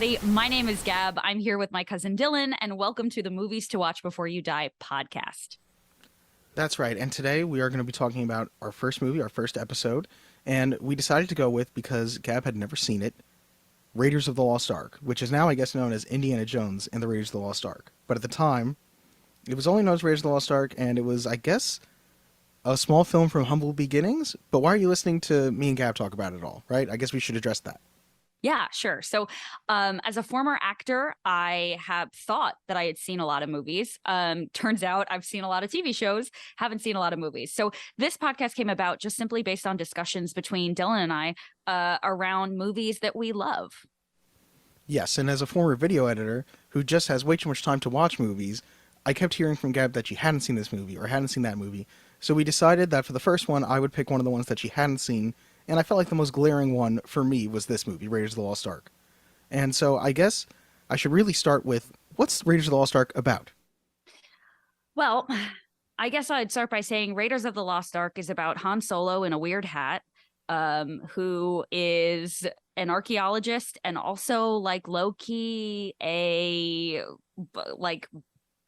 everybody. My name is Gab. I'm here with my cousin Dylan, and welcome to the Movies to Watch Before You Die podcast. That's right. And today we are going to be talking about our first movie, our first episode. And we decided to go with, because Gab had never seen it, Raiders of the Lost Ark, which is now, I guess, known as Indiana Jones and the Raiders of the Lost Ark. But at the time, it was only known as Raiders of the Lost Ark, and it was, I guess, a small film from humble beginnings. But why are you listening to me and Gab talk about it all, right? I guess we should address that. Yeah, sure. So, as a former actor, I have thought that I had seen a lot of movies. Turns out I've seen a lot of TV shows, haven't seen a lot of movies. So this podcast came about just simply based on discussions between Dylan and I around movies that we love. Yes, and as a former video editor who just has way too much time to watch movies, I kept hearing from Gab that she hadn't seen this movie or hadn't seen that movie. So we decided that for the first one, I would pick one of the ones that she hadn't seen, and I felt like the most glaring one for me was this movie, Raiders of the Lost Ark. And so I guess I should really start with, what's Raiders of the Lost Ark about? Well, I guess I'd start by saying Raiders of the Lost Ark is about Han Solo in a weird hat, who is an archaeologist and also like low-key like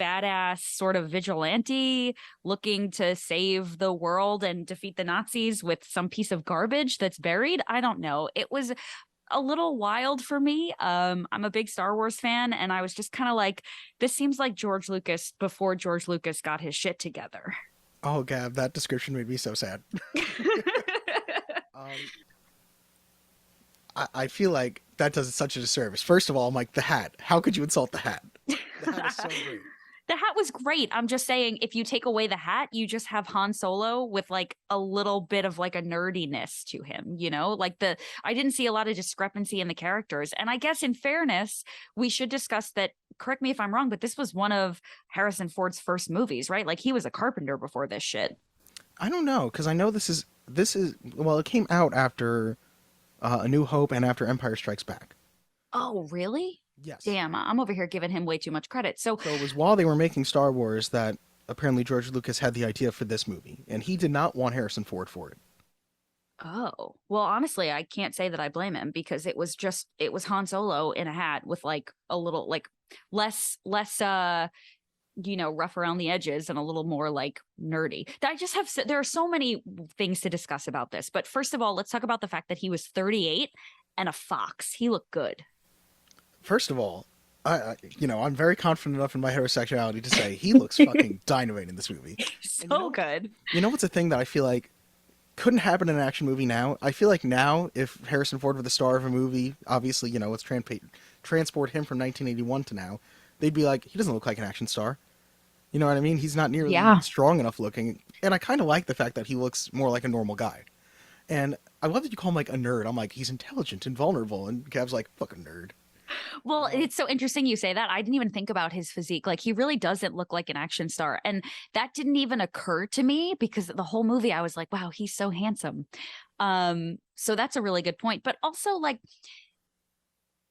badass sort of vigilante looking to save the world and defeat the Nazis with some piece of garbage that's buried. I don't know. It was a little wild for me. I'm a big Star Wars fan, and I was just kind of like, this seems like George Lucas before George Lucas got his shit together. Oh, Gab, that description made me so sad. I feel like that does it such a disservice. First of all, I'm like, the hat. How could you insult the hat? The hat is so great. The hat was great. I'm just saying, if you take away the hat, you just have Han Solo with like a little bit of like a nerdiness to him, you know, I didn't see a lot of discrepancy in the characters. And I guess in fairness, we should discuss that. Correct me if I'm wrong, but this was one of Harrison Ford's first movies, right? Like he was a carpenter before this shit. I don't know, because I know well, it came out after A New Hope and after Empire Strikes Back. Oh, really? Yes. Damn, I'm over here giving him way too much credit. So it was while they were making Star Wars that apparently George Lucas had the idea for this movie, and he did not want Harrison Ford for it. Oh, well, honestly, I can't say that I blame him because it was Han Solo in a hat with like a little like less rough around the edges and a little more like nerdy. There are so many things to discuss about this. But first of all, let's talk about the fact that he was 38 and a fox. He looked good. First of all, I'm very confident enough in my heterosexuality to say he looks fucking dynamite in this movie. So good. You know what's a thing that I feel like couldn't happen in an action movie now? I feel like now, if Harrison Ford were the star of a movie, obviously, let's transport him from 1981 to now, they'd be like, he doesn't look like an action star. You know what I mean? He's not nearly strong enough looking. And I kind of like the fact that he looks more like a normal guy. And I love that you call him like a nerd. I'm like, he's intelligent and vulnerable. And Gav's like, fuck a nerd. Well, it's so interesting you say that. I didn't even think about his physique. Like, he really doesn't look like an action star. And that didn't even occur to me because the whole movie I was like, wow, he's so handsome. So that's a really good point. But also, like,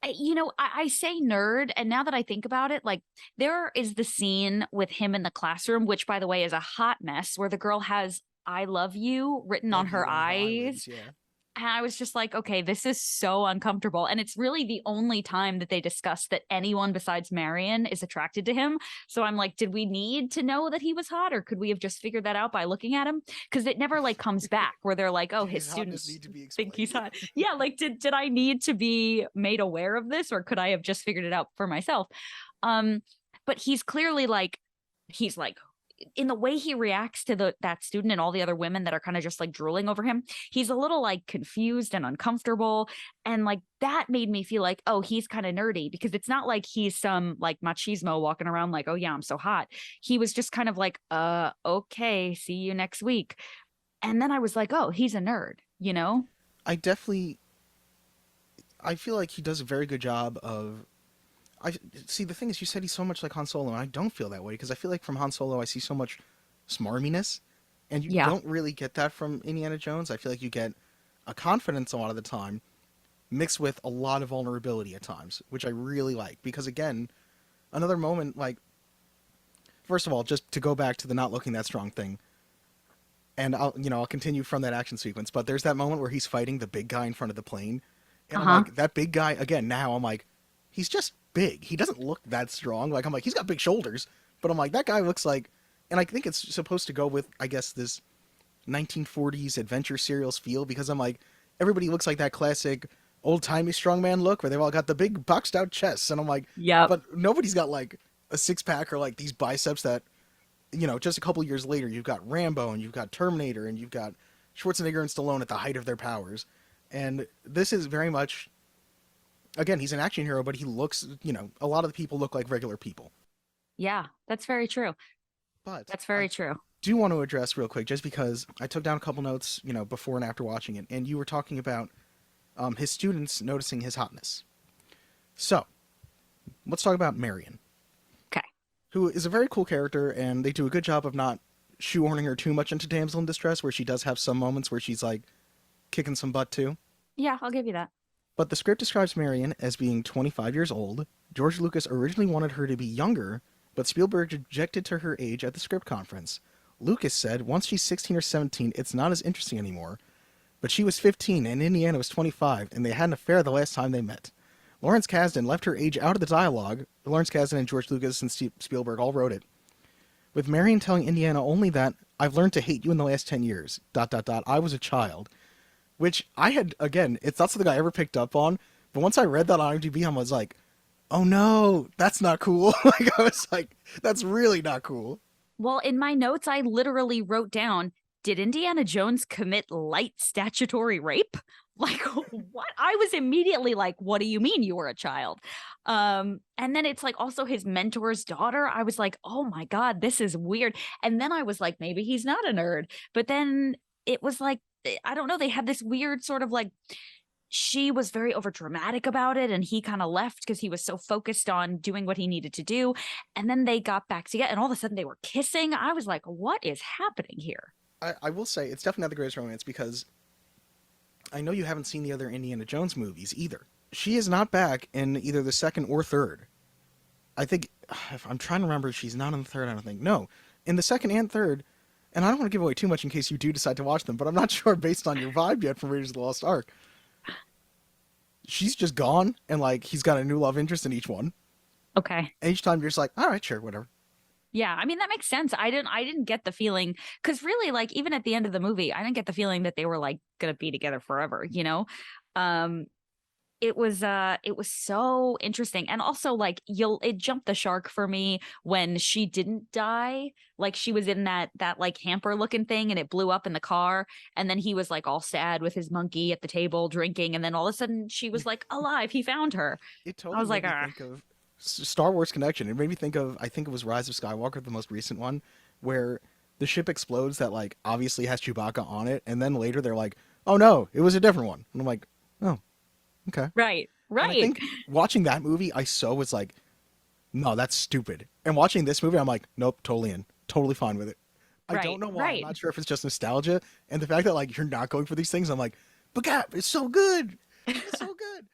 I say nerd, and now that I think about it, like, there is the scene with him in the classroom, which, by the way, is a hot mess, where the girl has "I love you" written on her eyes. Yeah. And I was just like, okay, this is so uncomfortable. And it's really the only time that they discuss that anyone besides Marion is attracted to him. So I'm like, did we need to know that he was hot, or could we have just figured that out by looking at him? Because it never like comes back where they're like, oh, his students think he's hot. Yeah, like did I need to be made aware of this, or could I have just figured it out for myself? But he's clearly like, he's like, in the way he reacts to that student and all the other women that are kind of just like drooling over him, he's a little like confused and uncomfortable. And like that made me feel like, oh, he's kind of nerdy, because it's not like he's some like machismo walking around like, oh yeah, I'm so hot. He was just kind of like, okay, see you next week. And then I was like, oh, he's a nerd, you know? I feel like he does a very good job of see, the thing is, you said he's so much like Han Solo, and I don't feel that way, because I feel like from Han Solo I see so much smarminess, and you don't really get that from Indiana Jones. I feel like you get a confidence a lot of the time, mixed with a lot of vulnerability at times, which I really like, because again, another moment, like, first of all, just to go back to the not looking that strong thing, and I'll continue from that action sequence, but there's that moment where he's fighting the big guy in front of the plane, and I'm like, that big guy, again, now I'm like, he's just big. He doesn't look that strong. Like I'm like he's got big shoulders, but I'm like that guy looks like, and I think it's supposed to go with I guess this 1940s adventure serials feel because I'm like everybody looks like that classic old timey strongman look where they've all got the big boxed out chests, and I'm like, Yep. but nobody's got like a six pack or like these biceps that just a couple years later you've got Rambo and you've got Terminator and you've got Schwarzenegger and Stallone at the height of their powers, and this is very much again he's an action hero, but he looks a lot of the people look like regular people. Yeah, that's very true. But That's very true. do want to address real quick, just because I took down a couple notes, before and after watching it, and you were talking about his students noticing his hotness. So, let's talk about Marion. Okay. Who is a very cool character, and they do a good job of not shoehorning her too much into damsel in distress, where she does have some moments where she's like kicking some butt too. Yeah, I'll give you that. But the script describes Marion as being 25 years old. George Lucas originally wanted her to be younger, but Spielberg objected to her age at the script conference. Lucas said once she's 16 or 17, it's not as interesting anymore. But she was 15 and Indiana was 25, and they had an affair the last time they met. Lawrence Kasdan left her age out of the dialogue. Lawrence Kasdan and George Lucas and Spielberg all wrote it. With Marion telling Indiana only that, I've learned to hate you in the last 10 years, ... I was a child. Which I had, again, it's not something I ever picked up on, but once I read that on IMDb, I was like, oh no, that's not cool. Like, I was like, that's really not cool. Well, in my notes, I literally wrote down, did Indiana Jones commit light statutory rape? Like, what? I was immediately like, what do you mean you were a child? And then it's like also his mentor's daughter. I was like, oh my God, this is weird. And then I was like, maybe he's not a nerd. But then it was like, I don't know, they had this weird sort of like, she was very overdramatic about it, and he kind of left because he was so focused on doing what he needed to do. And then they got back together, and all of a sudden they were kissing. I was like, what is happening here? I will say, it's definitely not the greatest romance because I know you haven't seen the other Indiana Jones movies either. She is not back in either the second or third. I think, if I'm trying to remember, she's not in the third, I don't think. No, in the second and third, and I don't want to give away too much in case you do decide to watch them, but I'm not sure based on your vibe yet from Raiders of the Lost Ark. She's just gone, and like he's got a new love interest in each one. Okay. And each time you're just like, all right, sure, whatever. Yeah, I mean that makes sense. I didn't get the feeling, because really, like, even at the end of the movie, I didn't get the feeling that they were like gonna be together forever, you know? Um it was so interesting. And also like it jumped the shark for me when she didn't die. Like she was in that like hamper looking thing and it blew up in the car, and then he was like all sad with his monkey at the table drinking, and then all of a sudden she was like alive. He found her. It totally I was like, made me think of Star Wars connection. It made me think of, I think it was Rise of Skywalker, the most recent one, where the ship explodes that like obviously has Chewbacca on it, and then later they're like, oh no, it was a different one. And I'm like, oh, okay. right. And I think watching that movie, I was like, no, that's stupid. And watching this movie, I'm like, nope, totally in. Totally fine with it. I don't know why. I'm not sure if it's just nostalgia. And the fact that like you're not going for these things, I'm like, but God, it's so good. It's so good.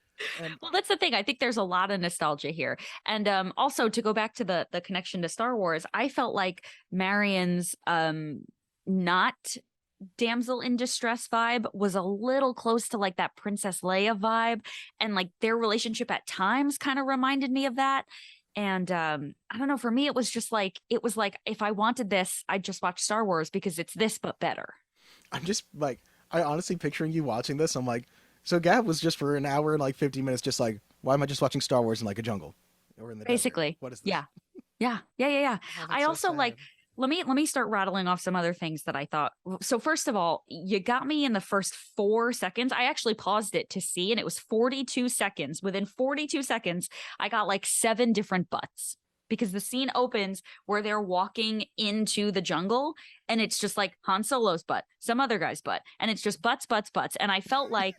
And well, that's the thing. I think there's a lot of nostalgia here. And also to go back to the connection to Star Wars, I felt like Marion's not damsel in distress vibe was a little close to like that Princess Leia vibe, and like their relationship at times kind of reminded me of that. And I don't know, for me it was like if I wanted this, I'd just watch Star Wars because it's this but better. I'm just like, I honestly picturing you watching this, I'm like, so Gab was just for an hour and like 50 minutes just like, why am I just watching Star Wars in like a jungle or in the basically desert? What is this? Yeah. Oh, I also like, let me start rattling off some other things that I thought. So first of all, you got me in the first 4 seconds. I actually paused it to see, and it was 42 seconds. Within 42 seconds, I got like 7 different butts, because the scene opens where they're walking into the jungle, and it's just like Han Solo's butt, some other guy's butt, and it's just butts. And I felt like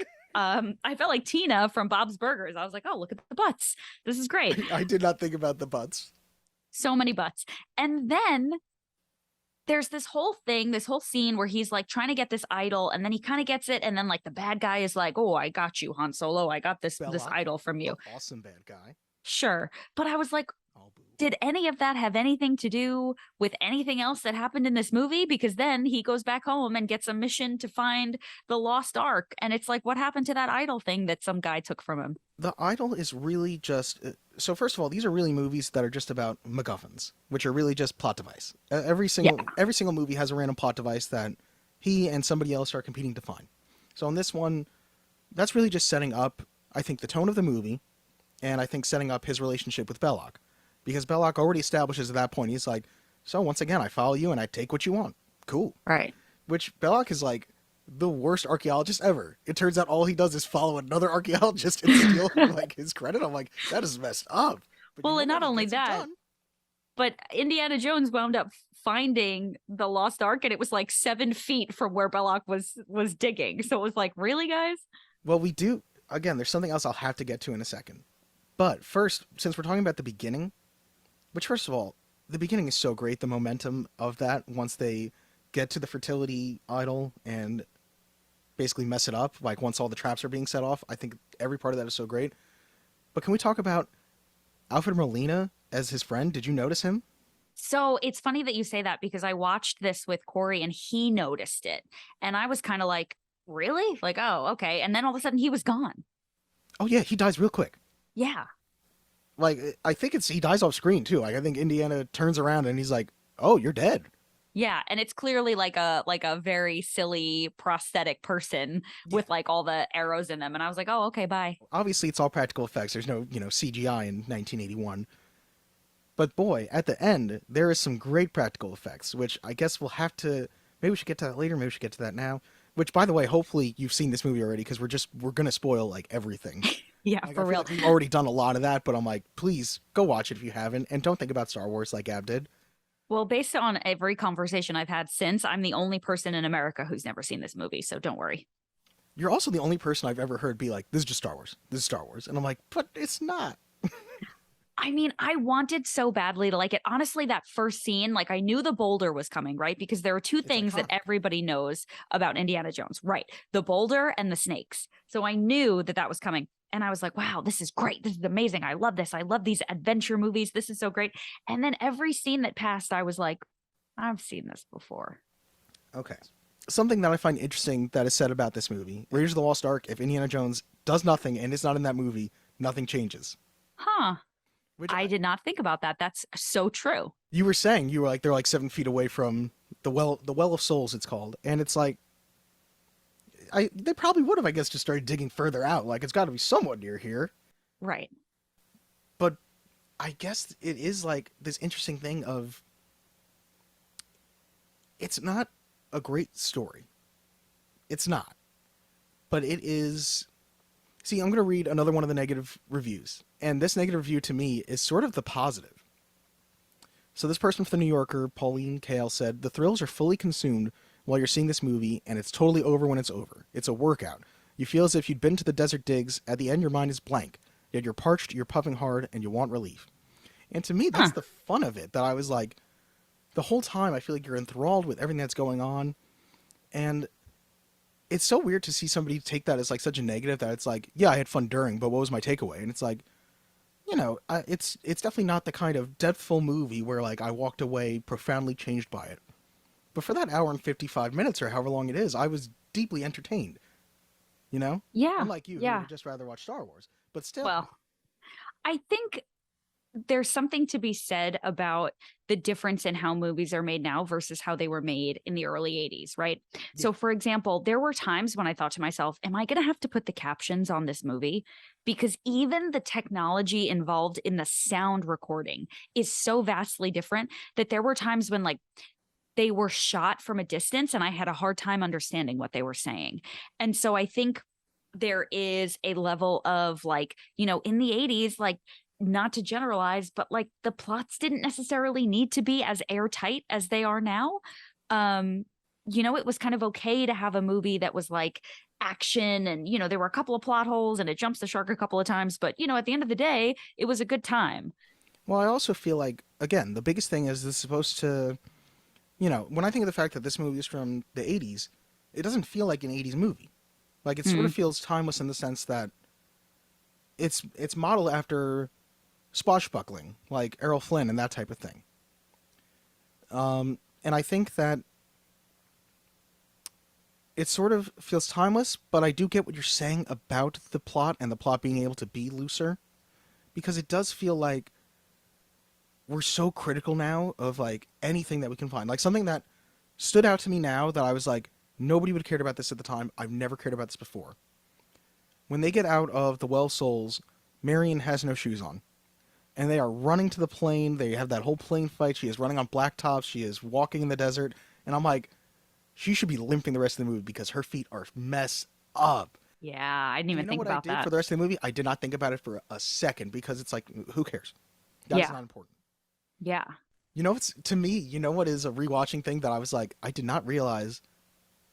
Tina from Bob's Burgers. I was like, oh, look at the butts. This is great. I did not think about the butts. So many butts. And then there's this whole scene where he's like trying to get this idol, and then he kind of gets it, and then like the bad guy is like, oh, I got you, Han Solo. I got this idol from you. Awesome bad guy. Sure. But I was like, Oh, boo. Did any of that have anything to do with anything else that happened in this movie? Because then he goes back home and gets a mission to find the lost ark. And it's like, what happened to that idol thing that some guy took from him? The idol is really just so. First of all, these are really movies that are just about MacGuffins, which are really just plot device. Yeah. Every single movie has a random plot device that he and somebody else are competing to find. So in this one, that's really just setting up, I think, the tone of the movie, and I think setting up his relationship with Belloc, because Belloc already establishes at that point he's like, so once again, I follow you and I take what you want. Cool. Right. Which Belloc is like the worst archaeologist ever. It turns out all he does is follow another archaeologist and steal like his credit. I'm like, that is messed up. But Well, you and know not what? He only gets it that, done. but Indiana Jones wound up finding the lost ark, and it was like 7 feet from where Belloc was digging. So it was like, really, guys? Well, we do again. There's something else I'll have to get to in a second. But first, since we're talking about the beginning, which first of all, the beginning is so great. The momentum of that once they get to the fertility idol and basically mess it up, like once all the traps are being set off, I think every part of that is so great. But can we talk about Alfred Molina as his friend? Did you notice him? So it's funny that you say that because I watched this with Corey and he noticed it. And I was kind of like, really? Like, oh, okay. And then all of a sudden he was gone. Oh yeah, he dies real quick. Yeah. Like I think it's he dies off screen too. Like I think Indiana turns around and he's like, "Oh, you're dead." Yeah. And it's clearly like a very silly prosthetic person Yeah. with like all the arrows in them. And I was like, oh, okay, bye. Obviously, it's all practical effects. There's no CGI in 1981. But boy, at the end, there is some great practical effects, which I guess we'll have to. Maybe we should get to that later. Maybe we should get to that now. Which, by the way, hopefully you've seen this movie already because we're gonna spoil like everything. Yeah, Like, for I feel real. like we've already done a lot of that, but I'm like, please go watch it if you haven't, and don't think about Star Wars like Gab did. Well, based on every conversation I've had since, I'm the only person in America who's never seen this movie. So don't worry. You're also the only person I've ever heard be like, "This is just Star Wars. This is Star Wars," and I'm like, but it's not. I mean, I wanted so badly to like it. Honestly, that first scene, like I knew the boulder was coming, right? Because there are two It's things that iconic. everybody knows about Indiana Jones, right? The boulder and the snakes. So I knew that that was coming. And I was like, wow, this is great. This is amazing. I love this. I love these adventure movies. This is so great. And then every scene that passed, I was like, I've seen this before. Okay. Something that I find interesting that is said about this movie, Raiders of the Lost Ark, if Indiana Jones does nothing and is not in that movie, nothing changes. Huh. Which I did not think about that. That's so true. you were saying you were like they're like 7 feet away from the well of souls it's called, and it's like they probably would have I guess just started digging further out. Like it's got to be somewhat near here, Right. but I guess it is like this interesting thing of it's not a great story. It's not, but it is. See, I'm going to read another one of the negative reviews. And this negative review to me is sort of the positive. So this person from the New Yorker, Pauline Kael, said, "The thrills are fully consumed while you're seeing this movie, and it's totally over when it's over. It's a workout. You feel as if you'd been to the desert digs. At the end, your mind is blank. Yet you're parched, you're puffing hard, and you want relief." And to me, that's Huh. the fun of it, that I was like, the whole time I feel like you're enthralled with everything that's going on. And it's so weird to see somebody take that as like such a negative that it's like, yeah, I had fun during, but what was my takeaway? And it's like, it's definitely not the kind of depthful movie where like I walked away profoundly changed by it. But for that hour and 55 minutes or however long it is, I was deeply entertained. You know, Yeah. unlike you, who Yeah. would just rather watch Star Wars. But still, Well, I think there's something to be said about the difference in how movies are made now versus how they were made in the early 80s, right? So, for example, there were times when I thought to myself, am I going to have to put the captions on this movie? Because even the technology involved in the sound recording is so vastly different that there were times when, like, they were shot from a distance and I had a hard time understanding what they were saying. And so I think there is a level of like, in the 80s, like, not to generalize, but like the plots didn't necessarily need to be as airtight as they are now. It was kind of okay to have a movie that was like action and, there were a couple of plot holes and it jumps the shark a couple of times, but at the end of the day, it was a good time. well, I also feel like, again, the biggest thing is this is supposed to, when I think of the fact that this movie is from the 80s, it doesn't feel like an 80s movie. Like it sort of feels timeless in the sense that it's modeled after swashbuckling, like Errol Flynn and that type of thing. And I think that it sort of feels timeless, but I do get what you're saying about the plot and the plot being able to be looser, because it does feel like we're so critical now of like anything that we can find. Like something that stood out to me now that I was like, nobody would have cared about this at the time. I've never cared about this before. When they get out of the Well of Souls, Marion has no shoes on. And they are running to the plane. They have that whole plane fight. She is running on blacktops. She is walking in the desert. And I'm like, she should be limping the rest of the movie because her feet are messed up. Yeah, I didn't Do you even know think what I about did that. for the rest of the movie? I did not think about it for a second because it's like, who cares? That is Yeah. not important. Yeah. You know, it's to me, you know what is a rewatching thing that I was like, I did not realize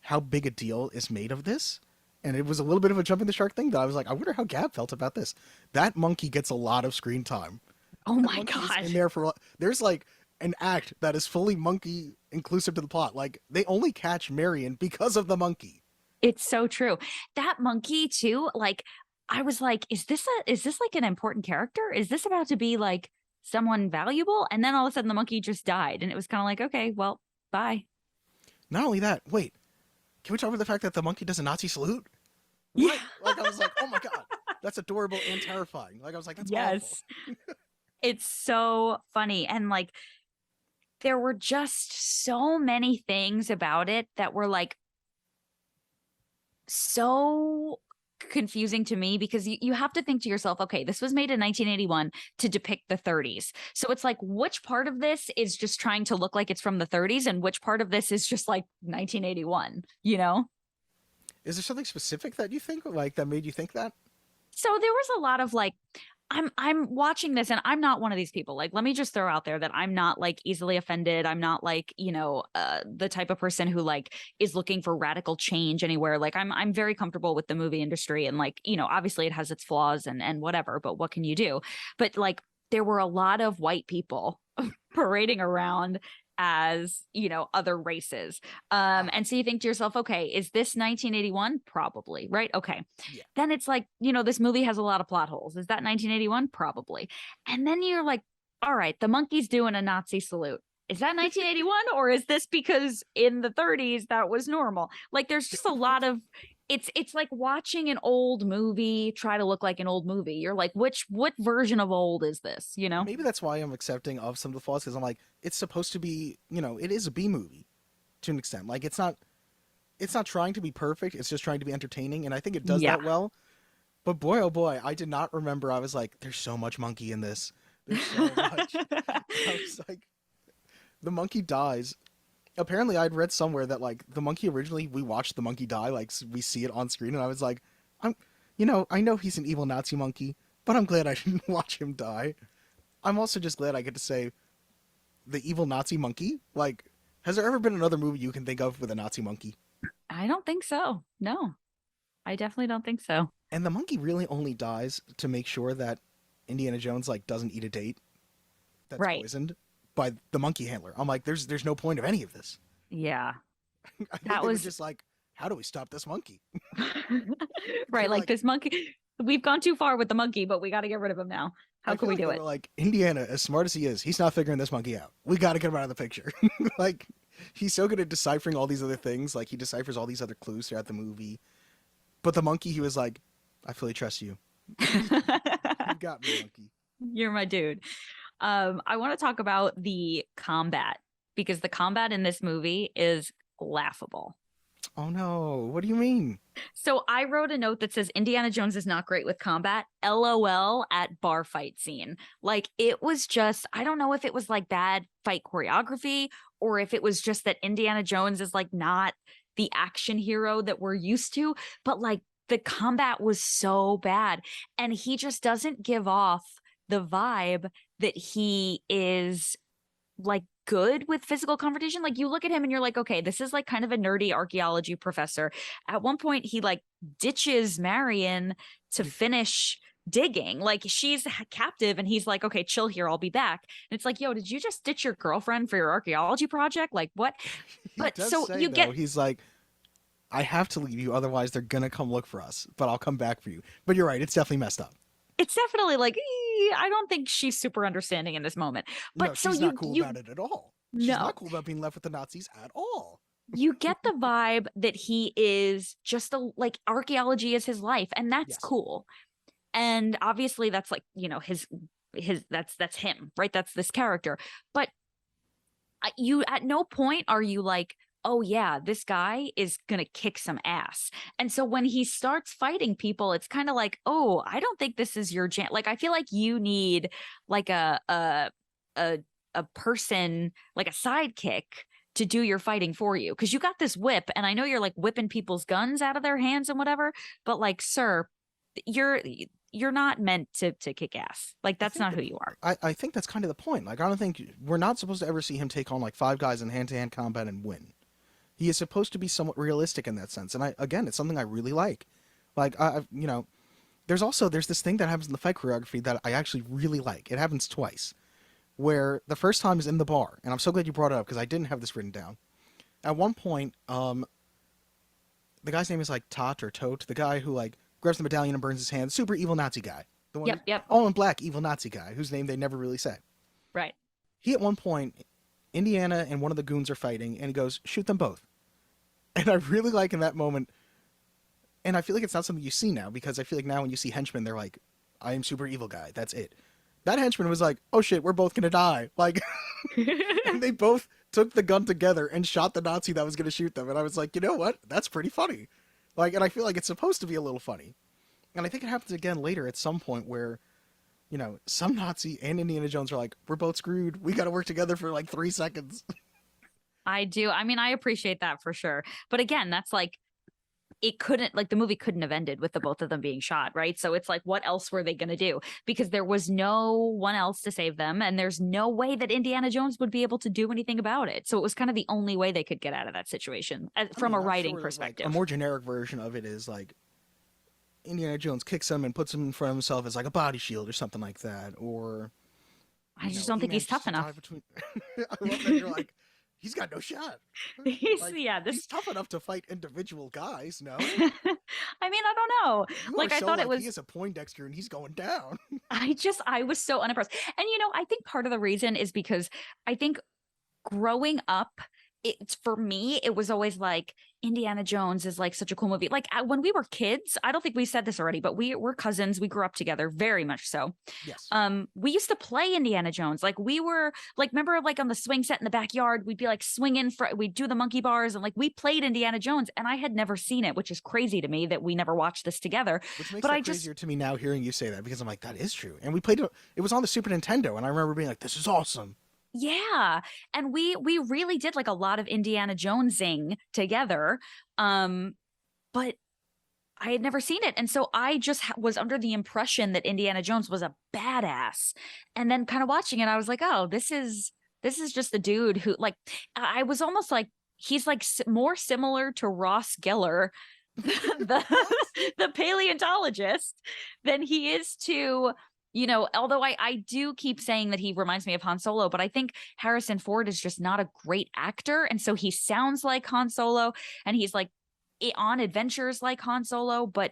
how big a deal is made of this. And it was a little bit of a jumping the shark thing that I was like, I wonder how Gab felt about this. That monkey gets a lot of screen time. Oh That my monkey is God. in there for there's like an act that is fully monkey inclusive to the plot. Like they only catch Marion because of the monkey. It's so true. That monkey too, like I was like, is this like an important character? Is this about to be like someone valuable? And then all of a sudden the monkey just died. And it was kind of like, okay, well, bye. Not only that, wait, can we talk about the fact that the monkey does a Nazi salute? Yeah. What? Like I was like, oh my god, that's adorable and terrifying. Like I was like, that's awful. Yes. It's so funny. And like there were just so many things about it that were like so confusing to me because you have to think to yourself, okay, this was made in 1981 to depict the 30s. So it's like, which part of this is just trying to look like it's from the 30s and which part of this is just like 1981, you know? Is there something specific that you think like that made you think that? So there was a lot of like, I'm watching this and I'm not one of these people. Like, let me just throw out there that I'm not like easily offended. I'm not like, the type of person who like is looking for radical change anywhere. Like I'm very comfortable with the movie industry and like, obviously it has its flaws and whatever, but what can you do? But like there were a lot of white people parading around as other races and so you think to yourself, okay, is this 1981? Probably, right? Okay. Yeah. Then it's like, this movie has a lot of plot holes. Is that 1981? Probably. And then you're like, all right, the monkey's doing a Nazi salute. Is that 1981 or is this because in the 30s that was normal? Like there's just a lot of it's like watching an old movie try to look like an old movie. You're like, what version of old is this, Maybe that's why I'm accepting of some of the flaws because I'm like, it's supposed to be, it is a B movie to an extent. Like it's not trying to be perfect. It's just trying to be entertaining, and I think it does Yeah. that well. But boy, oh boy, I did not remember. I was like, there's so much monkey in this. There's so much. I was like, the monkey dies. Apparently, I'd read somewhere that like the monkey originally we watched the monkey die, like we see it on screen, and I was like, I'm, I know he's an evil Nazi monkey, but I'm glad I didn't watch him die. I'm also just glad I get to say the evil Nazi monkey. Like, has there ever been another movie you can think of with a Nazi monkey? I don't think so. No, I definitely don't think so. And the monkey really only dies to make sure that Indiana Jones like doesn't eat a date that's Right. poisoned by the monkey handler. I'm like, there's no point of any of this. Yeah. I think That they were was just like, how do we stop this monkey? right. Like like, this monkey, we've gone too far with the monkey, but we got to get rid of him now. How I can feel we like do they it? were like, Indiana, as smart as he is, he's not figuring this monkey out. We got to get him out of the picture. Like, he's so good at deciphering all these other things. Like, he deciphers all these other clues throughout the movie. But the monkey, he was like, I fully trust you. You got me, monkey. You're my dude. I want to talk about the combat because the combat in this movie is laughable. Oh no, what do you mean? So I wrote a note that says Indiana Jones is not great with combat. LOL at bar fight scene. Like it was just, I don't know if it was like bad fight choreography or if it was just that Indiana Jones is like not the action hero that we're used to, but like the combat was so bad and he just doesn't give off the vibe that he is like good with physical confrontation. Like you look at him and you're like, okay, this is like kind of a nerdy archaeology professor. At one point, he like ditches Marion to finish digging. Like she's captive and he's like, okay, chill here, I'll be back. And it's like, yo, did you just ditch your girlfriend for your archaeology project? Like what? But so Say, you though, get he's like, I have to leave you, otherwise they're gonna come look for us. But I'll come back for you. But you're right, it's definitely messed up. it's definitely like, I don't think she's super understanding in this moment. No, But so she's not cool about it at all. She's no, not cool about being left with the Nazis at all. you get the vibe that he is just like archaeology is his life, and that's Yes. cool. And obviously that's like, his that's him, right? That's this character. But you at no point are you like, oh yeah, this guy is gonna kick some ass. And so when he starts fighting people, it's kind of like, oh, I don't think this is your jam. Like I feel like you need like a a person, like a sidekick to do your fighting for you, because you got this whip, and I know you're like whipping people's guns out of their hands and whatever, but like, sir, you're not meant to kick ass. Like that's not who you are. I think that's kind of the point. Like I don't think we're not supposed to ever see him take on like five guys in hand-to-hand combat and win. He is supposed to be somewhat realistic in that sense, and it's something I really like. Like there's this thing that happens in the fight choreography that I actually really like. It happens twice, where the first time is in the bar, and I'm so glad you brought it up because I didn't have this written down. At one point, the guy's name is like Tot or Tote, the guy who like grabs the medallion and burns his hand, super evil Nazi guy. The one Yep. all in black evil Nazi guy, whose name they never really said. Right. He at one point, Indiana and one of the goons are fighting, and he goes, shoot them both. And I really like in that moment, and I feel like it's not something you see now, because I feel like now when you see henchmen, they're like, I am super evil guy, that's it. That henchman was like, oh shit, we're both gonna die. Like, and they both took the gun together and shot the Nazi that was gonna shoot them. And I was like, you know what? That's pretty funny. Like, and I feel like it's supposed to be a little funny. And I think it happens again later at some point where, some Nazi and Indiana Jones are like, we're both screwed. We got to work together for like 3 seconds. I do. I mean, I appreciate that for sure. But again, that's like, it couldn't, like, the movie couldn't have ended with the both of them being shot, right? So it's like, what else were they going to do? Because there was no one else to save them, and there's no way that Indiana Jones would be able to do anything about it. So it was kind of the only way they could get out of that situation from a writing perspective. Like, a more generic version of it is like Indiana Jones kicks him and puts him in front of himself as like a body shield or something like that. Or I just don't think he's tough enough. I love that you're like, he's got no shot. He's tough enough to fight individual guys, no? I mean, I don't know. Like I thought it was, he is a Poindexter and he's going down. I was so unimpressed. And I think part of the reason is because I think growing up, it's for me, it was always like Indiana Jones is like such a cool movie. Like when we were kids, I don't think we said this already, but we're cousins. We grew up together, very much so. Yes. We used to play Indiana Jones. Like we were like, remember like on the swing set in the backyard, we'd be like swinging we'd do the monkey bars, and like we played Indiana Jones, and I had never seen it, which is crazy to me that we never watched this together. Which makes it crazier to me now hearing you say that, because I'm like, that is true. And we played it was on the Super Nintendo, and I remember being like, this is awesome. Yeah. And we really did like a lot of Indiana Jonesing together. But I had never seen it. And so I just was under the impression that Indiana Jones was a badass. And then kind of watching it, I was like, oh, this is just a dude who, like, I was almost like, he's like more similar to Ross Geller, the paleontologist, than he is to, although I do keep saying that he reminds me of Han Solo, but I think Harrison Ford is just not a great actor. And so he sounds like Han Solo, and he's like on adventures like Han Solo, but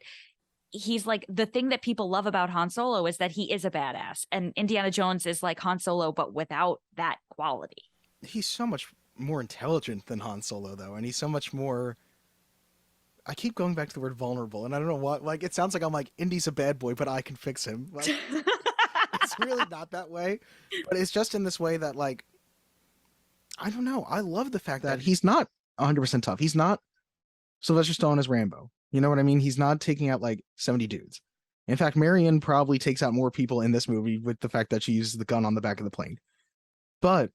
he's like, the thing that people love about Han Solo is that he is a badass, and Indiana Jones is like Han Solo, but without that quality. He's so much more intelligent than Han Solo, though. And he's so much more, I keep going back to the word vulnerable, and I don't know what, like, it sounds like I'm like, Indy's a bad boy, but I can fix him. Like, it's really not that way, but it's just in this way that, like, I don't know. I love the fact that he's not 100% tough. He's not Sylvester Stallone as Rambo. You know what I mean? He's not taking out like 70 dudes. In fact, Marion probably takes out more people in this movie with the fact that she uses the gun on the back of the plane. But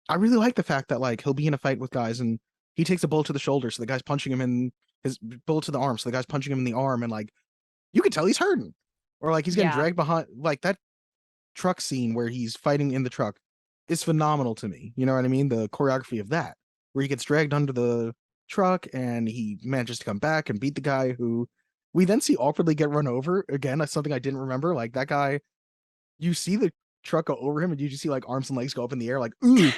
I really like the fact that, like, he'll be in a fight with guys and he takes a bullet to the shoulder, so the guy's punching him in his bullet to the arm, so the guy's punching him in the arm, and like, you can tell he's hurting. Or like he's getting dragged behind. Like that truck scene where he's fighting in the truck is phenomenal to me. You know what I mean? The choreography of that, where he gets dragged under the truck and he manages to come back and beat the guy who we then see awkwardly get run over. Again, that's something I didn't remember. Like that guy, you see the truck go over him and you just see like arms and legs go up in the air, like, ooh.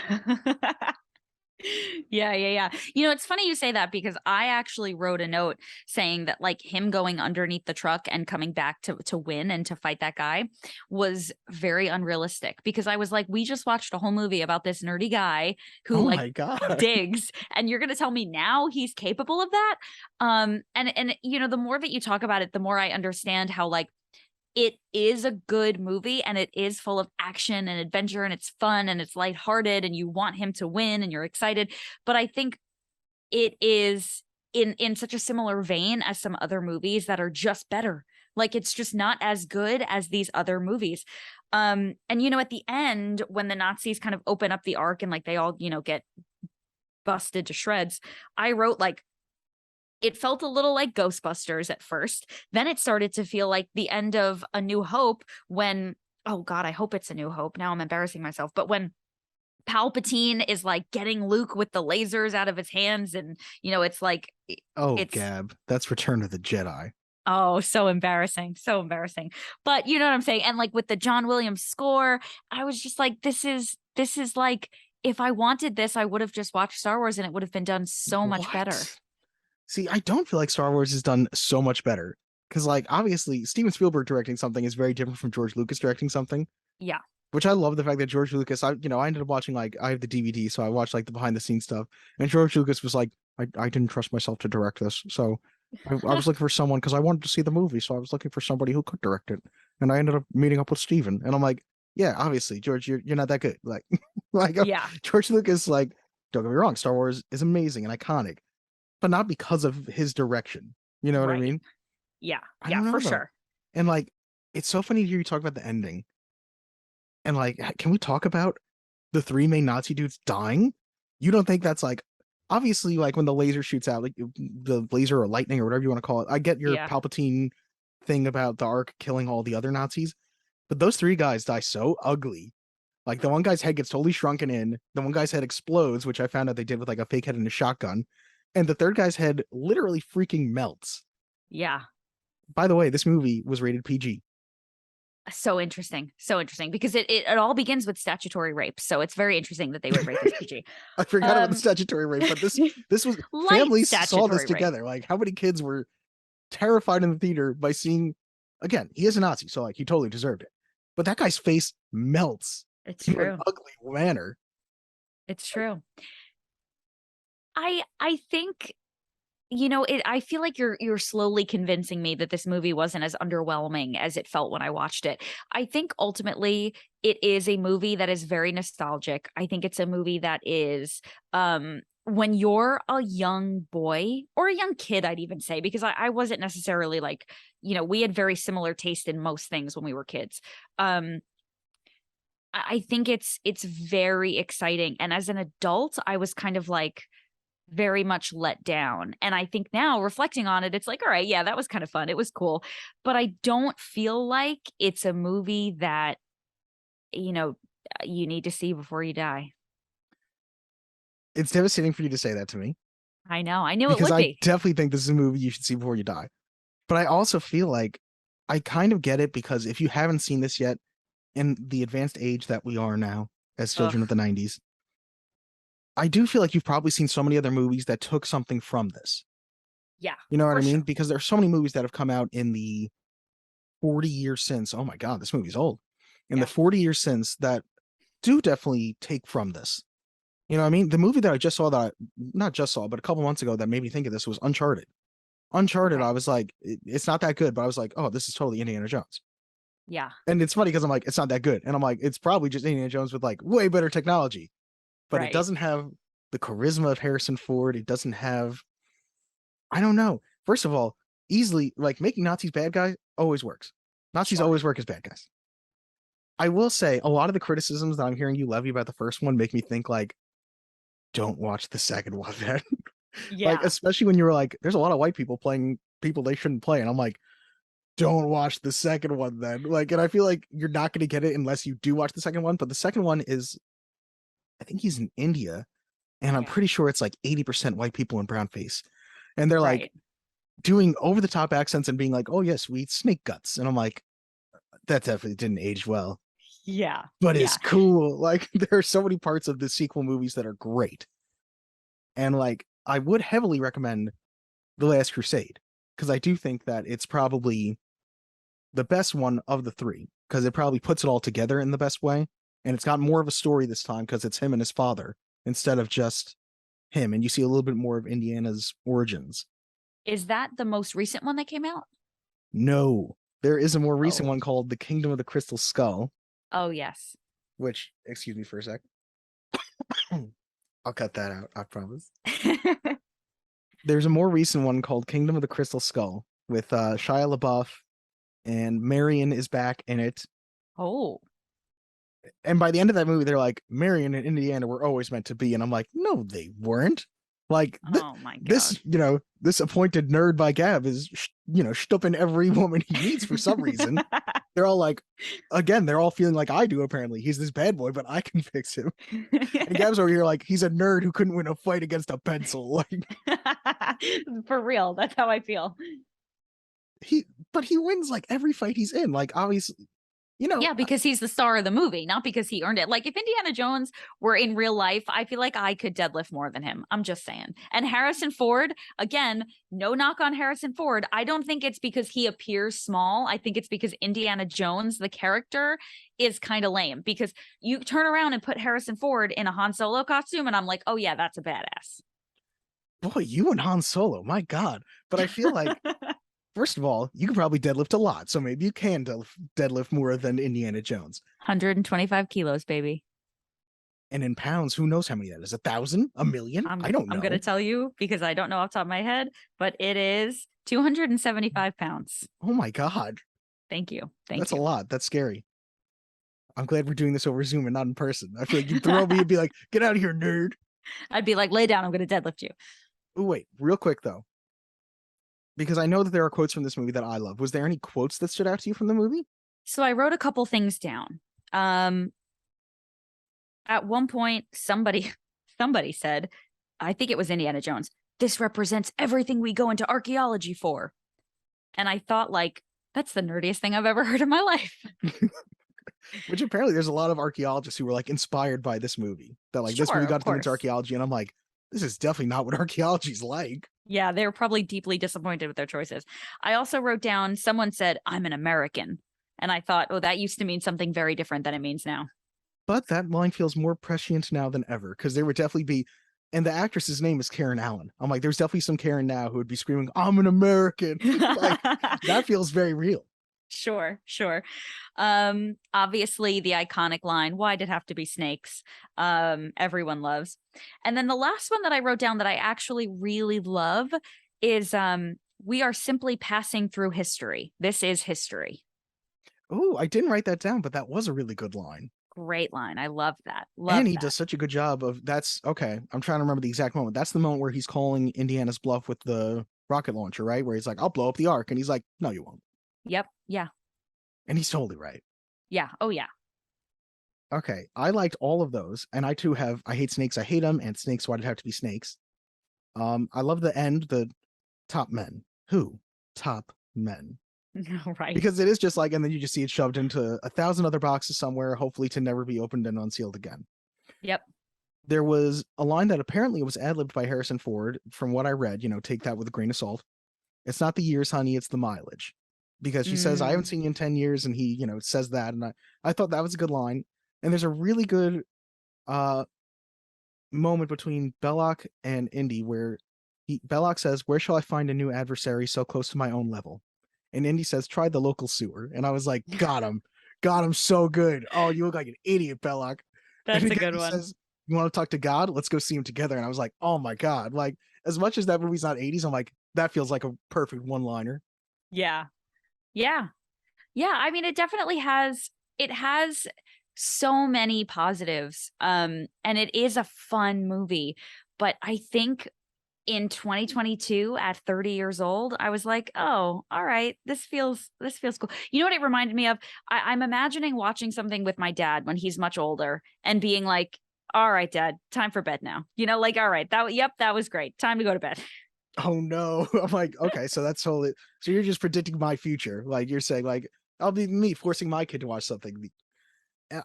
Yeah. It's funny you say that because I actually wrote a note saying that like him going underneath the truck and coming back to win and to fight that guy was very unrealistic because I was like, we just watched a whole movie about this nerdy guy who Oh like my God. digs, and you're gonna tell me now he's capable of that? And the more that you talk about it, the more I understand how like it is a good movie and it is full of action and adventure and it's fun and it's lighthearted and you want him to win and you're excited. But I think it is in such a similar vein as some other movies that are just better. Like it's just not as good as these other movies. And at the end, when the Nazis kind of open up the ark and like they all, get busted to shreds, I wrote like it felt a little like Ghostbusters at first. Then it started to feel like the end of A New Hope when, oh God, I hope it's A New Hope. Now I'm embarrassing myself. But when Palpatine is like getting Luke with the lasers out of his hands, and it's like Oh, it's Gab, that's Return of the Jedi. oh so embarrassing, so embarrassing. But you know what I'm saying? And like with the John Williams score, I was just like, this is like if I wanted this, I would have just watched Star Wars and it would have been done so much better. What? See, I don't feel like Star Wars is done so much better. Because, like, obviously, Steven Spielberg directing something is very different from George Lucas directing something. Yeah. Which I love the fact that George Lucas, I ended up watching, like, I have the DVD, so I watched, like, the behind the scenes stuff. And George Lucas was like, I didn't trust myself to direct this. So I was looking for someone because I wanted to see the movie. So I was looking for somebody who could direct it. And I ended up meeting up with Steven. And I'm like, yeah, obviously, George, you're not that good. Like, like Yeah. George Lucas, like, don't get me wrong, Star Wars is amazing and iconic, but not because of his direction. You know what I Right. mean? Yeah. I Yeah, don't know for though. sure. And like, it's so funny to hear you talk about the ending. And like, can we talk about the three main Nazi dudes dying? You don't think that's like, obviously, like when the laser shoots out, like the laser or lightning or whatever you want to call it. I get your Yeah. Palpatine thing about the Ark killing all the other Nazis, but those three guys die so ugly. Like the one guy's head gets totally shrunken in, the one guy's head explodes, which I found out they did with like a fake head and a shotgun, and the third guy's head literally freaking melts. Yeah. By the way, this movie was rated PG. So interesting. So interesting because it all begins with statutory rape. So it's very interesting that they would rate this PG. I forgot about the Um statutory rape, but this was light families saw this statutory rape. together. Like how many kids were terrified in the theater by seeing again, he is a Nazi, so like he totally deserved it. But that guy's face melts It's in an true. ugly manner. It's true. I think I feel like you're slowly convincing me that this movie wasn't as underwhelming as it felt when I watched it. I think ultimately it is a movie that is very nostalgic. I think it's a movie that is when you're a young boy or a young kid, I'd even say, because I wasn't necessarily like, we had very similar taste in most things when we were kids. I think it's very exciting. And as an adult, I was kind of like very much let down. And I think now reflecting on it, it's like, all right, yeah, that was kind of fun. It was cool. But I don't feel like it's a movie that, you know, you need to see before you die. It's devastating for you to say that to me I know. I knew it because would I be. definitely think this is a movie you should see before you die. But I also feel like I kind of get it because if you haven't seen this yet, in the advanced age that we are now as children of Ugh. the 90s, I do feel like you've probably seen so many other movies that took something from this. Yeah, You know what I for mean? sure. Because there's so many movies that have come out in the 40 years since. Oh my God, this movie's old. In the Yeah. 40 years since that do definitely take from this. You know what I mean? The movie that I just saw that not just saw, but a couple months ago that made me think of this was Uncharted. Uncharted, Okay. I was like, it's not that good, but I was like, oh, this is totally Indiana Jones. Yeah. And it's funny because I'm like, it's not that good. And I'm like, it's probably just Indiana Jones with like way better technology, but it Right. doesn't have the charisma of Harrison Ford. It doesn't have, I don't know. First of all, easily like making Nazis bad guys always works. Nazis Sure. always work as bad guys. I will say a lot of the criticisms that I'm hearing you levy about the first one make me think like, don't watch the second one then. Like, Yeah. especially when you're like, there's a lot of white people playing people they shouldn't play. And I'm like, don't watch the second one then. Like, and I feel like you're not going to get it unless you do watch the second one. But the second one is, I think he's in India, and I'm Yeah. pretty sure it's like 80% white people in brown face. And they're like Right. doing over the top accents and being like, oh, yes, we eat snake guts. And I'm like, that definitely didn't age well, Yeah. but it's Yeah. cool. Like, there are so many parts of the sequel movies that are great. And like I would heavily recommend The Last Crusade because I do think that it's probably the best one of the three because it probably puts it all together in the best way. And it's got more of a story this time because it's him and his father instead of just him. And you see a little bit more of Indiana's origins. Is that the most recent one that came out? No, there is a more recent Oh. one called The Kingdom of the Crystal Skull, Oh, yes. which, excuse me for a sec. I'll cut that out, I promise. There's a more recent one called Kingdom of the Crystal Skull with Shia LaBeouf, and Marion is back in it. Oh. And by the end of that movie, they're like, Marion and Indiana were always meant to be. And I'm like, no, they weren't. Like, Oh my this, God. this appointed nerd by Gab is, stuffing every woman he meets for some reason. They're all like, again, they're all feeling like I do, apparently. He's this bad boy, but I can fix him. And Gab's over here like, he's a nerd who couldn't win a fight against a pencil. Like, for real, that's how I feel. but he wins like every fight he's in. Like, obviously, Yeah, because he's the star of the movie, not because he earned it. Like if Indiana Jones were in real life, I feel like I could deadlift more than him. I'm just saying. And Harrison Ford, again, no knock on Harrison Ford. I don't think it's because he appears small. I think it's because Indiana Jones, the character, is kind of lame because you turn around and put Harrison Ford in a Han Solo costume and I'm like, oh yeah, that's a badass. boy, you and Han Solo, my God. But I feel like first of all, you can probably deadlift a lot, so maybe you can deadlift more than Indiana Jones. 125 kilos, baby. And in pounds, who knows how many that is? 1,000? A million? I don't know. I'm going to tell you because I don't know off the top of my head, but it is 275 pounds. Oh my God. Thank you. That's a lot. That's scary. I'm glad we're doing this over Zoom and not in person. I feel like you'd throw me and be like, get out of here, nerd. I'd be like, lay down. I'm going to deadlift you. Oh, wait, real quick though. Because I know that there are quotes from this movie that I love. Was there any quotes that stood out to you from the movie? So I wrote a couple things down. At one point, somebody said, I think it was Indiana Jones, this represents everything we go into archaeology for. And I thought, like, that's the nerdiest thing I've ever heard in my life. Which apparently there's a lot of archaeologists who were like inspired by this movie. That like this movie got them into archaeology, and I'm like, this is definitely not what archaeology's like. Yeah, they were probably deeply disappointed with their choices. I also wrote down, someone said, I'm an American. And I thought, oh, that used to mean something very different than it means now. But that line feels more prescient now than ever, because there would definitely be, and the actress's name is Karen Allen. I'm like, there's definitely some Karen now who would be screaming, I'm an American. Like, that feels very real. Sure. Obviously the iconic line, why did it have to be snakes? Everyone loves. And then the last one that I wrote down that I actually really love is we are simply passing through history. This is history. Oh, I didn't write that down, but that was a really good line. Great line. I love that. And he does such a good job of that's okay. I'm trying to remember the exact moment. That's the moment where he's calling Indiana's bluff with the rocket launcher, right? Where he's like, I'll blow up the ark. And he's like, no, you won't. Yep. Yeah. And he's totally right. Yeah. Oh, yeah. Okay. I liked all of those. And I too have I hate snakes, I hate them, and snakes, why'd it have to be snakes? I love the end, the top men. Who? Top men. Right. Because it is just like, and then you just see it shoved into 1,000 other boxes somewhere, hopefully to never be opened and unsealed again. Yep. There was a line that apparently was ad-libbed by Harrison Ford, from what I read, take that with a grain of salt. It's not the years, honey, it's the mileage. Because she says, I haven't seen you in 10 years, and he, says that, and I thought that was a good line. And there's a really good moment between Belloq and Indy where Belloq says, where shall I find a new adversary so close to my own level? And Indy says, try the local sewer. And I was like, got him so good. Oh, you look like an idiot, Belloq. That's a good one. Says, you want to talk to God? Let's go see him together. And I was like, oh my God. Like, as much as that movie's not 80s, I'm like, that feels like a perfect one-liner. Yeah. I mean, it definitely has so many positives. And it is a fun movie. But I think in 2022 at 30 years old, I was like, oh, all right, this feels cool. You know what it reminded me of? I'm imagining watching something with my dad when he's much older and being like, all right, Dad, time for bed now. Like, all right, that was great. Time to go to bed. Oh no. I'm like, okay, so that's totally, so you're just predicting my future. Like you're saying like, I'll be me forcing my kid to watch something.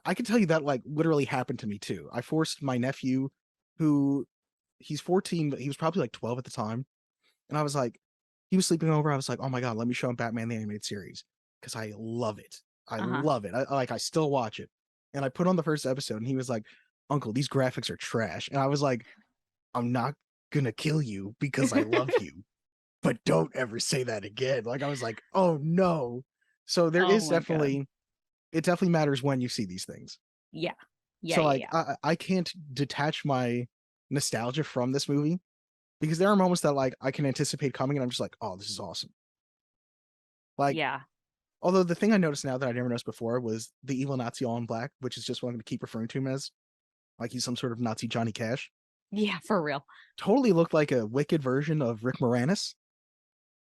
I can tell you that like literally happened to me too. I forced my nephew, who he's 14, but he was probably like 12 at the time. And I was like, he was sleeping over. I was like, oh my God, let me show him Batman the Animated Series because I love it. I Uh-huh. love it. I still watch it. And I put on the first episode and he was like, Uncle, these graphics are trash. And I was like, I'm not gonna kill you because I love you, but don't ever say that again. Like I was like, oh no. So there Oh is my God. definitely, it definitely matters when you see these things. Yeah. Yeah, So yeah, like yeah. I can't detach my nostalgia from this movie because there are moments that like I can anticipate coming and I'm just like, oh, this is awesome. Like, Yeah. although the thing I noticed now that I never noticed before was the evil Nazi all in black, which is just what I'm gonna keep referring to him as, like he's some sort of Nazi Johnny Cash. Yeah, for real. Totally looked like a wicked version of Rick Moranis.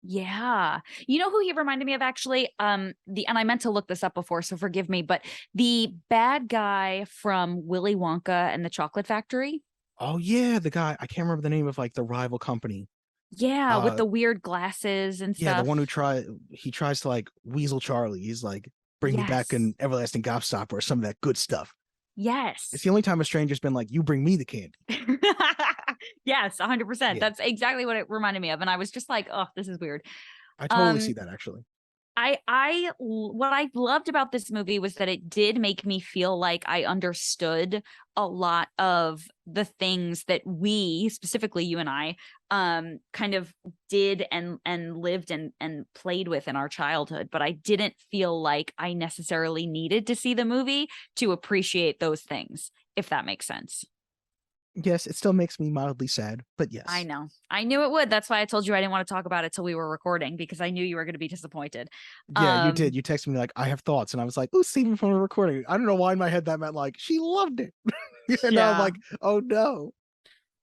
Yeah. You know who he reminded me of actually? And I meant to look this up before, so forgive me, but the bad guy from Willy Wonka and the Chocolate Factory. Oh yeah, the guy I can't remember the name of like the rival company. Yeah, with Uh the weird glasses and yeah, the one stuff. who tries to like weasel Charlie. He's like, bring me back Yes. an everlasting gobstopper or some of that good stuff. It's Yes. the only time a stranger's been like, you bring me the candy. Yes, 100%. Yeah, That's exactly what it reminded me of. And I was just like, oh, this is weird. I totally Um, see that actually. what I loved about this movie was that it did make me feel like I understood a lot of the things that we, specifically you and I, kind of did and lived and played with in our childhood. But I didn't feel like I necessarily needed to see the movie to appreciate those things, if that makes sense. Yes, it still makes me mildly sad, but I yes. know. I knew it would. That's why I told you I didn't want to talk about it till we were recording because I knew you were going to be disappointed. Yeah, you did. Um, You texted me like, I have thoughts, and I was like, oh, Steven from a recording. I don't know why in my head that meant like she loved it. And now I'm yeah. like, oh no.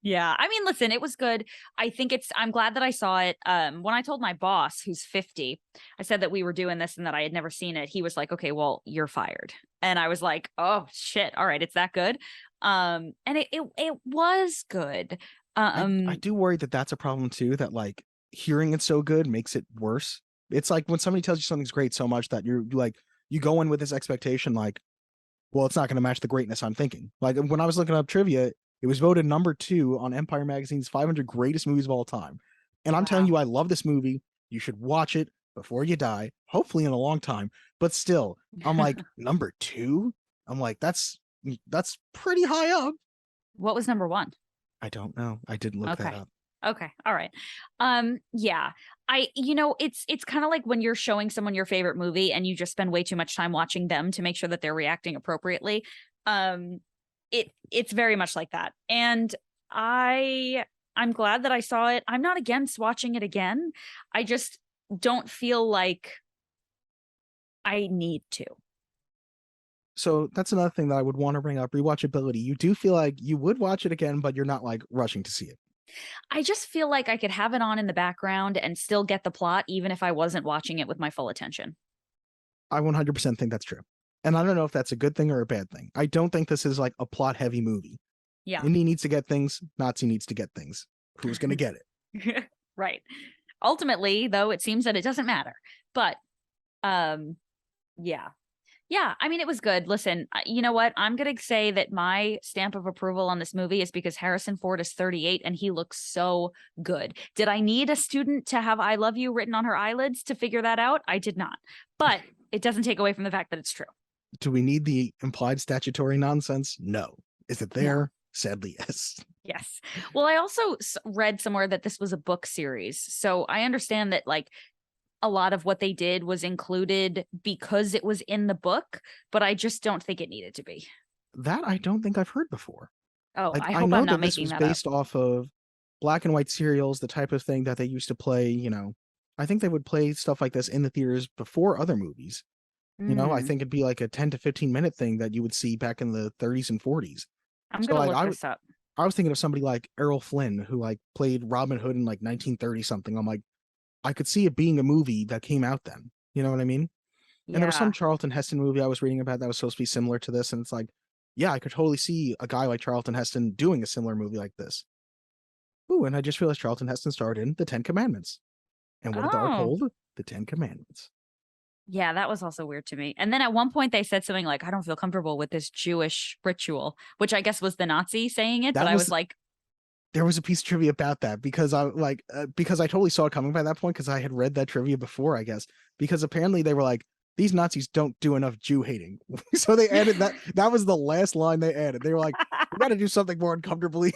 Yeah. I mean, listen, it was good. I'm glad that I saw it. When I told my boss, who's 50, I said that we were doing this and that I had never seen it. He was like, okay, well, you're fired. And I was like, oh shit. All right. It's that good. And it was good. I Um, do worry that that's a problem too, that like hearing it so good makes it worse. It's like when somebody tells you something's great so much that you're like, you go in with this expectation, like, well, it's not going to match the greatness I'm thinking. Like when I was looking up trivia, it was voted #2 on Empire Magazine's 500 greatest movies of all time. And I'm telling wow. you, I love this movie. You should watch it before you die, hopefully in a long time. But still, I'm like, #2? I'm like, that's pretty high up. What was number one? I don't know. I didn't look that Okay. up. Okay. All right. Yeah. It's kind of like when you're showing someone your favorite movie and you just spend way too much time watching them to make sure that they're reacting appropriately. Um, it's very much like that. And I'm glad that I saw it. I'm not against watching it again. I just don't feel like I need to. So that's another thing that I would want to bring up, rewatchability. You do feel like you would watch it again, but you're not like rushing to see it. I just feel like I could have it on in the background and still get the plot, even if I wasn't watching it with my full attention. I 100% think that's true. And I don't know if that's a good thing or a bad thing. I don't think this is like a plot heavy movie. Yeah. Indy needs to get things, Nazi needs to get things. Who's going to get it? Right. Ultimately, though, it seems that it doesn't matter. But um yeah. Yeah, I mean it was good. Listen, you know what? I'm going to say that my stamp of approval on this movie is because Harrison Ford is 38 and he looks so good. Did I need a student to have I love you written on her eyelids to figure that out? I did not. But it doesn't take away from the fact that it's true. Do we need the implied statutory nonsense? No. Is it No. there? Sadly, yes. Yes. Well, I also read somewhere that this was a book series. So I understand that like a lot of what they did was included because it was in the book, but I just don't think it needed to be. That I don't think I've heard before. Oh, Like, I I hope I'm know not that this making was that up. based off of black and white serials, the type of thing that they used to play, I think they would play stuff like this in the theaters before other movies. I Mm, think it'd be like a 10 to 15 minute thing that you would see back in the 30s and 40s. I'm So gonna like look this up. I was thinking of somebody like Errol Flynn who like played Robin Hood in like 1930 something. I'm like, I could see it being a movie that came out then. You know what I mean? And there was some Yeah. Charlton Heston movie I was reading about that was supposed to be similar to this, and it's like, yeah, I could totally see a guy like Charlton Heston doing a similar movie like this. Ooh, and I just realized Charlton Heston starred in The Ten Commandments. And what did the ark Oh, hold? The Ten Commandments. yeah, that was also weird to me. And then at one point they said something like, I don't feel comfortable with this Jewish ritual, which I guess was the Nazi saying it, but That I was was like, there was a piece of trivia about that because because I totally saw it coming by that point because I had read that trivia before, I guess. Because apparently they were like, these Nazis don't do enough Jew hating. So they added that. That was the last line they added. They were like, we got to do something more uncomfortably,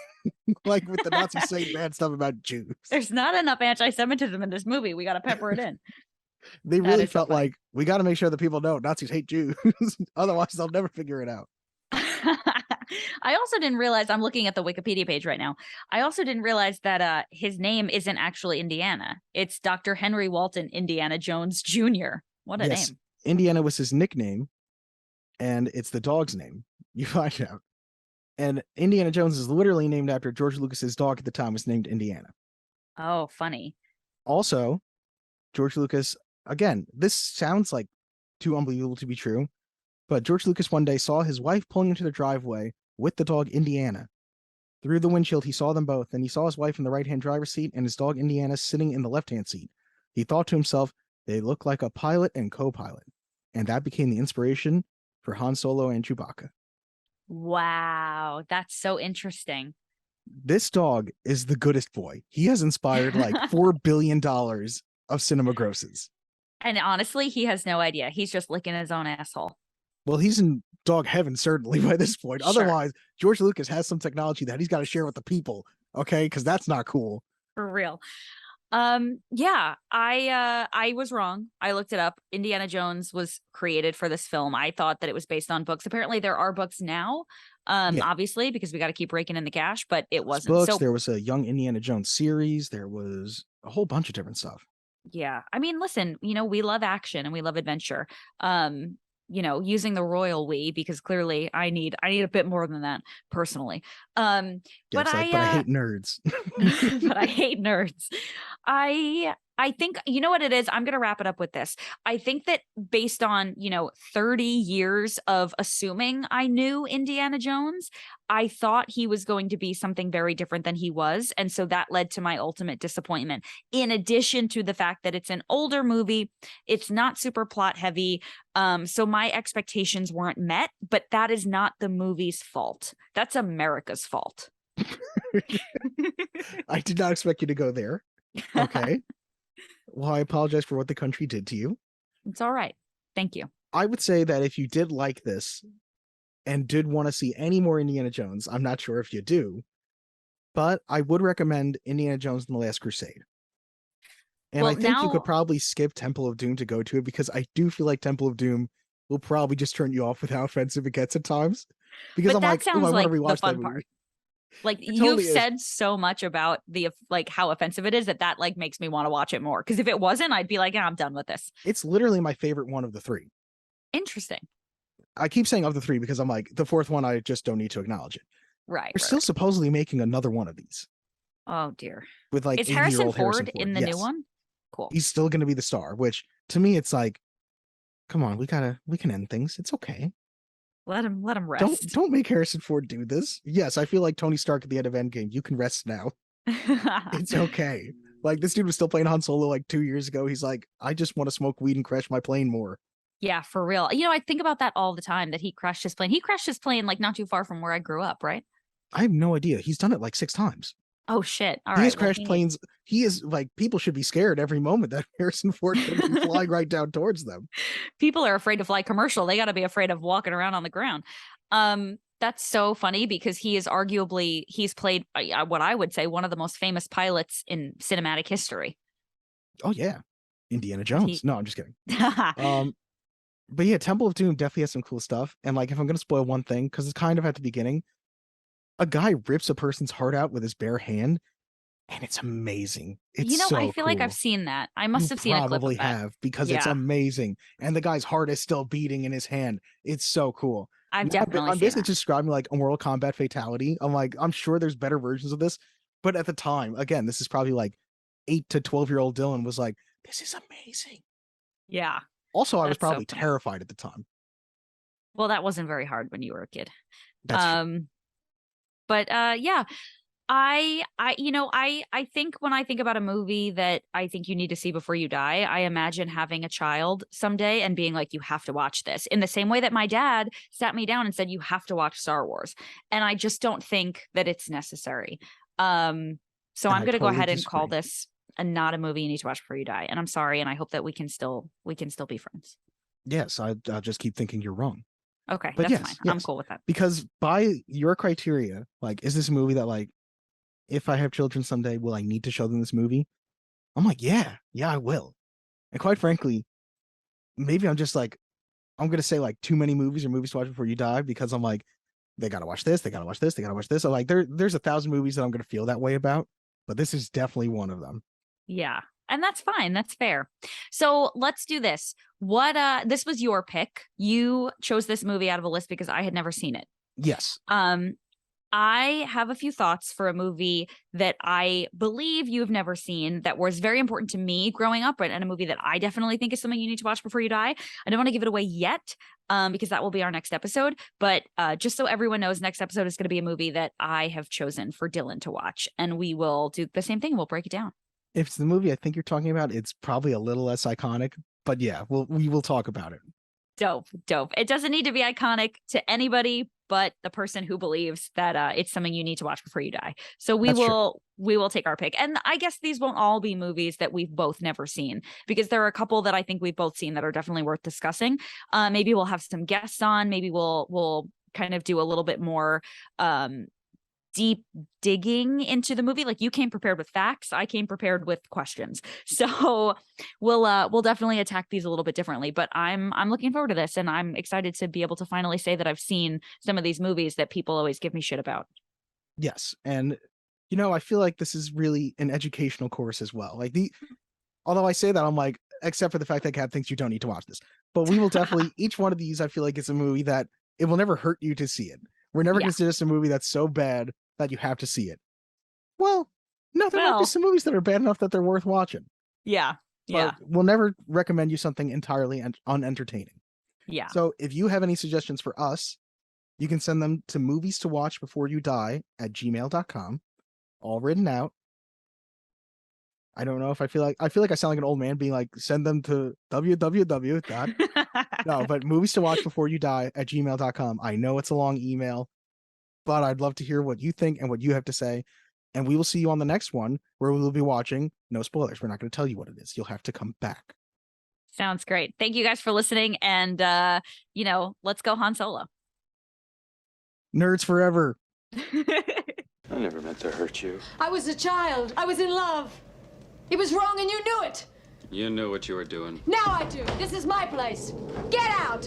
like with the Nazis saying bad stuff about Jews. There's not enough anti-Semitism in this movie. We got to pepper it in. They really felt like, we got to make sure that people know Nazis hate Jews. Otherwise, they'll never figure it out. I also didn't realize, I'm looking at the Wikipedia page right now. I also didn't realize that his name isn't actually Indiana. It's Dr. Henry Walton Indiana Jones Jr. What a name. Indiana was his nickname, and it's the dog's name. You find out. And Indiana Jones is literally named after George Lucas's dog at the time was named Indiana. Oh, funny. Also, George Lucas, again, this sounds like too unbelievable to be true, but George Lucas one day saw his wife pulling into the driveway with the dog Indiana. Through the windshield, he saw them both, and he saw his wife in the right-hand driver's seat and his dog Indiana sitting in the left-hand seat. He thought to himself, they look like a pilot and co-pilot. And that became the inspiration for Han Solo and Chewbacca. Wow, that's so interesting. This dog is the goodest boy. He has inspired like $4 billion of cinema grosses. And honestly, he has no idea. He's just licking his own asshole. Well, he's in dog heaven, certainly, by this point. Sure. Otherwise, George Lucas has some technology that he's got to share with the people, okay? Because that's not cool. For real. Yeah, I was wrong. I looked it up. Indiana Jones was created for this film. I thought that it was based on books. Apparently there are books now, obviously, because we got to keep raking in the cash, but it wasn't. Books, so there was a Young Indiana Jones series. There was a whole bunch of different stuff. Yeah. I mean, listen, we love action and we love adventure. Using the royal we, because clearly I need a bit more than that personally. But I hate nerds. But I hate nerds. I think, you know what it is? I'm going to wrap it up with this. I think that based on, 30 years of assuming I knew Indiana Jones, I thought he was going to be something very different than he was. And so that led to my ultimate disappointment. In addition to the fact that it's an older movie, it's not super plot heavy. So my expectations weren't met, but that is not the movie's fault. That's America's fault. I did not expect you to go there. Okay. Well, I apologize for what the country did to you. It's all right. Thank you. I would say that if you did like this and did want to see any more Indiana Jones, I'm not sure if you do, but I would recommend Indiana Jones and the Last Crusade. And I think you could probably skip Temple of Doom to go to it because I do feel like Temple of Doom will probably just turn you off with how offensive it gets at times. Because I'm like, I want to rewatch that movie. Like you've said so much about the how offensive it is that like makes me want to watch it more. Because if it wasn't, I'd be like, yeah, I'm done with this. It's literally my favorite one of the three. Interesting. I keep saying of the three because I'm like, the fourth one, I just don't need to acknowledge it. Right. They're still supposedly making another one of these. Oh dear. With like is Harrison Ford in the new one? Cool. He's still going to be the star, which to me, it's like, come on, we can end things. It's okay. Let him rest. Don't make Harrison Ford do this. Yes, I feel like Tony Stark at the end of Endgame. You can rest now. It's okay. Like this dude was still playing Han Solo like 2 years ago. He's like, I just want to smoke weed and crash my plane more. Yeah, for real. I think about that all the time, that he crashed his plane. He crashed his plane like not too far from where I grew up, right? I have no idea. He's done it like 6 times. Oh shit. All right. He has crashed planes. He is like, people should be scared every moment that Harrison Ford could be flying right down towards them. People are afraid to fly commercial. They got to be afraid of walking around on the ground. That's so funny because he's played what I would say one of the most famous pilots in cinematic history. Oh yeah. Indiana Jones. No, I'm just kidding. But yeah, Temple of Doom definitely has some cool stuff. And like, if I'm going to spoil one thing, because it's kind of at the beginning, a guy rips a person's heart out with his bare hand, and it's amazing. It's so I feel like I've seen that. I must have seen a clip of that. Probably have, because it's amazing. And the guy's heart is still beating in his hand. It's so cool. I'm basically just describing like a Mortal Kombat fatality. I'm like, I'm sure there's better versions of this, but at the time, again, this is probably like 8 to 12-year-old Dylan was like, this is amazing. Yeah. Also, I was probably terrified at the time. Well, that wasn't very hard when you were a kid. That's true. But yeah, I think when I think about a movie that I think you need to see before you die, I imagine having a child someday and being like, you have to watch this, in the same way that my dad sat me down and said, you have to watch Star Wars. And I just don't think that it's necessary. So And I'm I going to go totally ahead and call disagree. this not a movie you need to watch before you die. And I'm sorry, and I hope that we can still be friends. Yes, I'll just keep thinking you're wrong. Okay, But that's fine. yes, I'm yes. cool with that. Because by your criteria, like, is this a movie that, like, if I have children someday, will I need to show them this movie? I'm like, yeah, I will. And quite frankly, maybe I'm just like, I'm gonna say like too many movies or movies to watch before you die because I'm like, they gotta watch this, they gotta watch this, they gotta watch this. So like there's 1,000 movies that I'm gonna feel that way about, but this is definitely one of them. Yeah. And that's fine. That's fair. So let's do this. This was your pick. You chose this movie out of a list because I had never seen it. Yes. I have a few thoughts for a movie that I believe you have never seen that was very important to me growing up, and a movie that I definitely think is something you need to watch before you die. I don't want to give it away yet because that will be our next episode. But just so everyone knows, next episode is going to be a movie that I have chosen for Dylan to watch, and we will do the same thing. We'll break it down. If it's the movie I think you're talking about, it's probably a little less iconic, but yeah, we will talk about it. Dope. It doesn't need to be iconic to anybody but the person who believes that it's something you need to watch before you die. So we will take our pick. And I guess these won't all be movies that we've both never seen, because there are a couple that I think we've both seen that are definitely worth discussing. Maybe we'll have some guests on. Maybe we'll kind of do a little bit more deep digging into the movie. Like, you came prepared with facts, I came prepared with questions. So we'll definitely attack these a little bit differently, but I'm looking forward to this, and I'm excited to be able to finally say that I've seen some of these movies that people always give me shit about. Yes. And I feel like this is really an educational course as well. Like, although I say that, I'm like, except for the fact that Kat thinks you don't need to watch this, but we will definitely each one of these, I feel like it's a movie that it will never hurt you to see it. We're never going to suggest a movie that's so bad that you have to see it. Well, no, there might be some movies that are bad enough that they're worth watching. Yeah. But we'll never recommend you something entirely unentertaining. Yeah. So if you have any suggestions for us, you can send them to movies to watch before you die@gmail.com, all written out. I don't know if I feel like I sound like an old man being like, send them to www. No, but movies to watch before you die@gmail.com. I know it's a long email, but I'd love to hear what you think and what you have to say. And we will see you on the next one, where we will be watching, no spoilers, we're not going to tell you what it is. You'll have to come back. Sounds great. Thank you guys for listening. And, let's go Han Solo. Nerds forever. I never meant to hurt you. I was a child. I was in love. It was wrong and you knew it. You knew what you were doing. Now I do. This is my place. Get out!